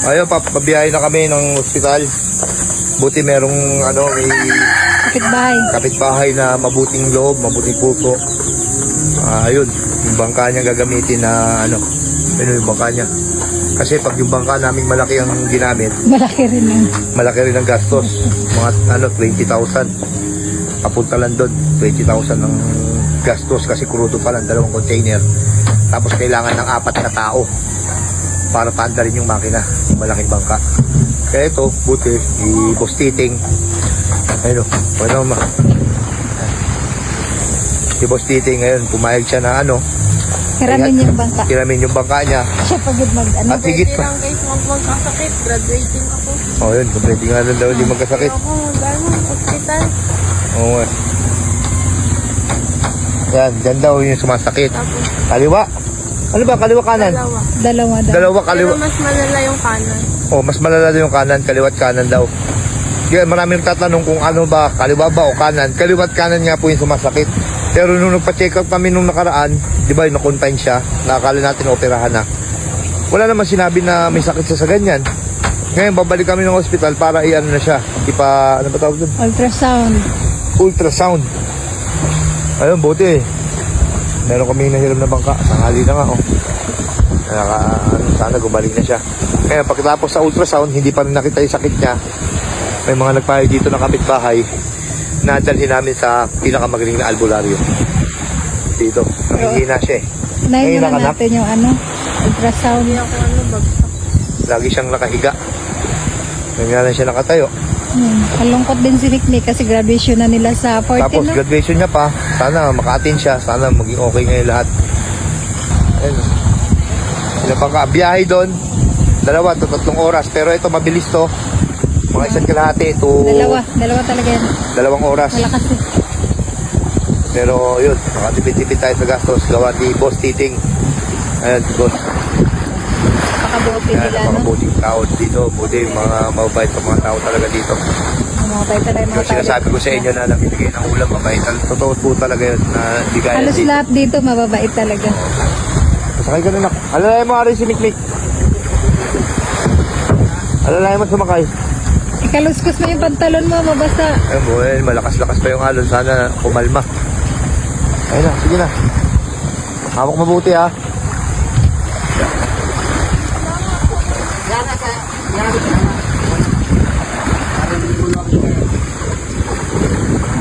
Ayun, pabiyahe na kami ng ospital. Buti merong may kapitbahay na mabuting loob, mabuting puso. Ayun, yung bangka niya gagamitin na yung bangka niya. Kasi pag yung bangka namin malaki ang ginamit, malaki rin ang gastos. Mga 20,000. Papunta lang doon, 20,000 ang gastos kasi crudo pa lang, 2 container. Tapos kailangan ng 4 na tao para paandarin yung makina, yung malaking bangka. Kaya ito, buti, i-boss titing. Ayun o, i-boss titing ngayon, pumayag siya na Hiramin yung bangka. Hiramin yung bangka niya. Siya pagod At higit pa. Lang guys, magkakasakit. Graduating ako. Yun, graduating nga lang daw, hindi magkasakit. Ako, gano'n, hospital. Oo nga. Yan, dyan daw yung sumasakit. Tapos, Kaliwa. Ano ba? Kaliwa kanan? dalawa. Dalawa kaliwa. Pero mas malala yung kanan. Mas malala yung kanan, kaliwat kanan daw. Kaya maraming tatanong kung ano ba, kaliwa ba o kanan. Kaliwat kanan nga po yung sumasakit. Pero nung nagpa-check up kami nung nakaraan, di ba yung na-confine siya, nakakala natin operahan na. Wala naman sinabi na may sakit siya sa ganyan. Ngayon babalik kami ng hospital para na siya. Ano ba tawag doon? Ultrasound. Ayun, buti. Meron kami nahiram na bangka. Tanghali na nga, sana gumaling na siya. Kaya pagkatapos sa ultrasound, hindi pa rin nakita yung sakit niya. May mga nagpahay dito ng kapitbahay na dalhin namin sa pinakamagaling na albularyo. Dito, nanghihina siya eh. Nahin na natin yung ultrasound. Hindi ako bagsak. Lagi siyang nakahiga. Nangyari siya nakatayo. Kalungkot din si Nick kasi graduation na nila sa 14 Tapos na. graduation niya pa. Sana maka-attend siya. Sana maging okay ngayon lahat. Ayun. Sila pang biyahe doon. 2 to 3 oras. Pero ito mabilis to. Mga 1 kalahati to Dalawa talaga yan. 2 oras. Malakas eh. Pero yun, makatipid-tipid tayo sa gastos. Gawa ni Boss Titing. Ayan, boss. Pakabuti nila, no? Napakabuting tao dito. Buti mga mababait pa mga tao talaga dito. Mamatay talaga mga Yung sinasabi ko sa inyo na namimigay ng ulam, mabait. Totoo po talaga yun na di kaya Halos lahat dito mababait talaga. Masakay ka na nak. Alalayan mo rin si Mikmik. Alalayan mo sumakay. Ikaluskos mo yung pantalon mo, mabasa. Ayun mo, malakas-lakas pa yung alon. Sana kumalma. Ayun na, sige na. Hawak mabuti ha.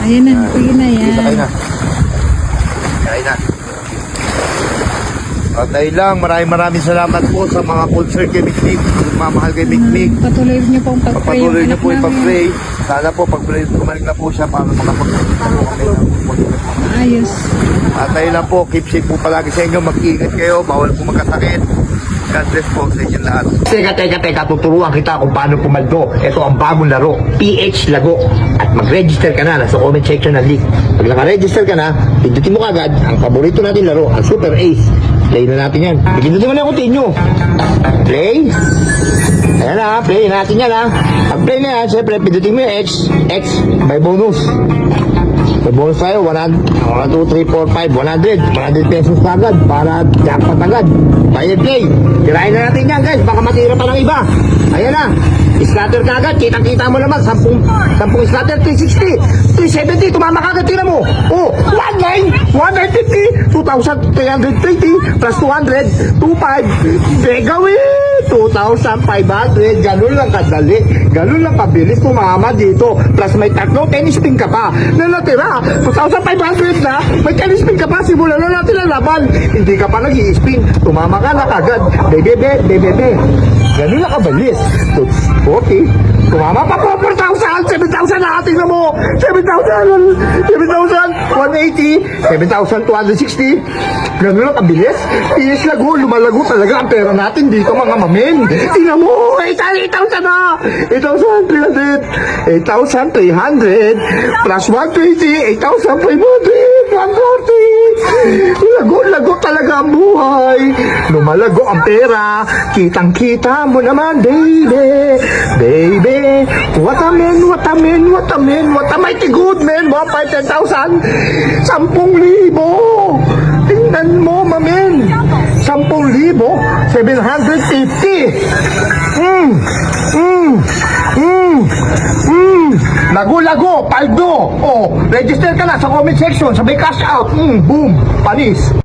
Ayan na, sige na yan. Sakay na. Sakay na. At ayun lang, maraming salamat po sa mga concert kay Mikmik. Mamahal kay Mikmik. Patuloy niyo pong pag-pray. Patuloy niyo po ipag-pray. Sana po pag-pray, kumaling na po siya para makapag-pray kami. Ayos. At ayun lang po, keep safe po palagi sa inyo. Mag-iingat kayo, bawal po magkasakit. God bless po sa inyo lahat. Teka, tuturuan kita kung paano pumaldo. Ito ang bagong laro, PH Lago. At mag-register ka na, nasa comment section ng link. Pag naka-register ka na, pindutin mo kagad ang paborito natin laro, ang Super Ace. Play na natin yan. Pindutin mo na yung continue. Play. Ayan na, play natin yan ha. Pag-play na yan, syempre, pindutin mo yung X by bonus. May bonus tayo, 1, 2, 3, 4, 5, 100 pesos agad para jackpot agad. Buy and play. Tirahin na natin yan guys, baka matira pa ng iba. Ayan na, scatter ka agad, kitang-kita mo naman, 10 scatter, 360, 370, tumama ka agad, tira mo. 19, 150, 2,320, plus 200, 25, gagawin. 2,500, ganun lang kadali, ganun lang kabilis tumama dito, plus may 3 tennis pin ka pa na natira, 2,500 na, may tennis pin ka pa, simulan na natin ang laban, hindi ka pa nag-i-spin, tumama ka na kagad, bebe, ganun lang kabilis, 40, tumama pa po, 4,000, 7,000 na ating na mo, 7,000, 180, 7,260, ganun lang kabilis, PH Lago, lumalago talaga ang pera natin dito mga mamen. Tingnan mo, 8,000 na, 8,300, 8,300, plus 120, 8,500, 140, lago talaga ang buhay, lumalago ang pera, kitang-kita mo naman, baby, what a mighty good man, 10,000, 10,000, tingnan mo mamen, 10,000, 750, Lago-lago, paldo. Oh, register ka na sa comment section, sabay cash out. Boom, panis.